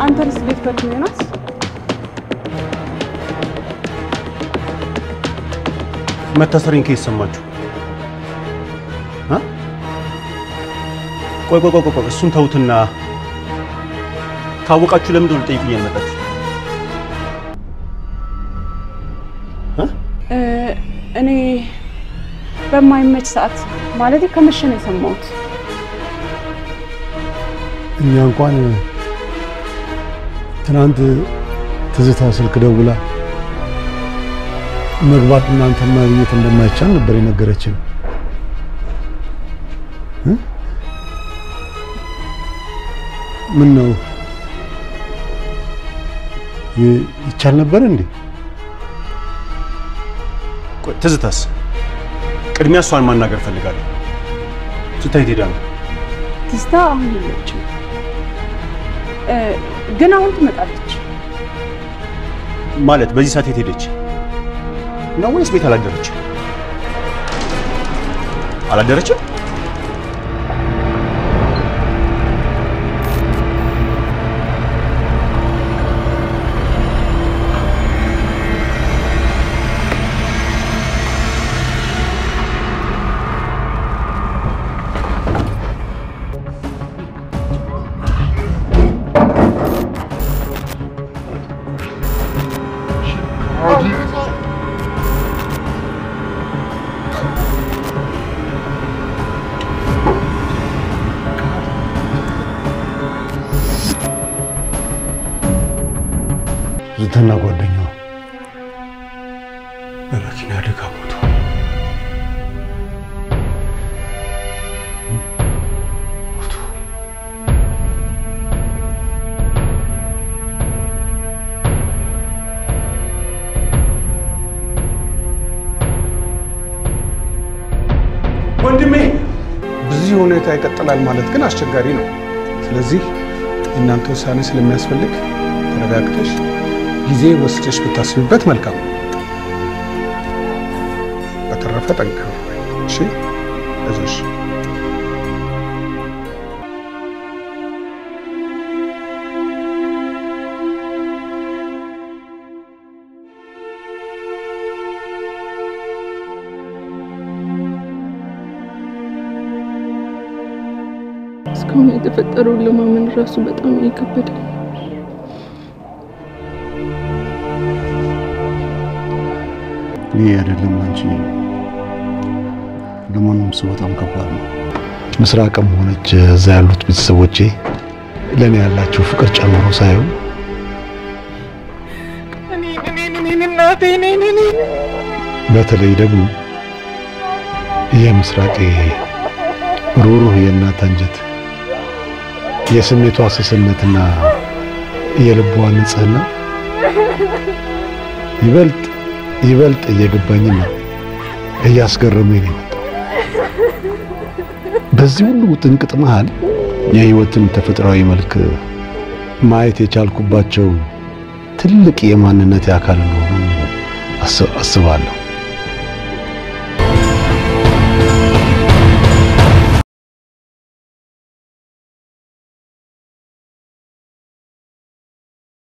አንተስ ቤት ፈትነናስ መታሰሪን ከይስ ሰማችሁ ቆይ እሱን ተውትና ካወቃችሁ ለምን እንደው ልጠይቁኝ ያልመጣችሁ እኔ በማይመች ሰዓት ማለት ከመሸ ነው የሰማሁት እኛ እንኳን ትናንት ትዝታ ስልክ ደውላ መግባት እናንተ ማግኘት እንደማይቻል ነበር የነገረችን ምን ነው ይቻል ነበር እንዴ ቆይ ትዝታስ ቅድሚያ እሷን ማናገር ፈልጋለሁ ትታይ ሄዳ ነው ትዝታ አሁን የለችም ግን አሁን ትመጣለች ማለት በዚህ ሰዓት ሄደች ነው ወይስ ቤት አላደረችም ዝተና ጓደኛው በመኪና አደጋ ሞቶ ወንድሜ በዚህ ሁኔታ ይቀጥላል ማለት ግን አስቸጋሪ ነው ስለዚህ እናንተ ውሳኔ ስለሚያስፈልግ ተረጋግተሽ ጊዜ ወስደሽ ብታስቢበት መልካም በተረፈ ጠንከር እሺ እሺ እስካሁን የተፈጠረው ለማመን ራሱ በጣም ይከብዳል አይደለም አንቺ ለማንም ሰው በጣም ከባድ ነው ምስራቅም ሆነች እዛ ያሉት ቤተሰቦቼ ለኔ ያላችሁ ፍቅር ጨምሮ ሳይሆን በተለይ ደግሞ የምስራቅ ሩሩህ የእናት አንጀት የስሜቷ ስስነትና የልቧ ንጽህና ይበልጥ እየገባኝና እያስገረመኝ ነው በዚህ ሁሉ ጥንቅጥ መሃል የህይወትን ተፈጥሯዊ መልክ ማየት የቻልኩባቸው ትልቅ የማንነት አካል እንደሆኑ አስባለሁ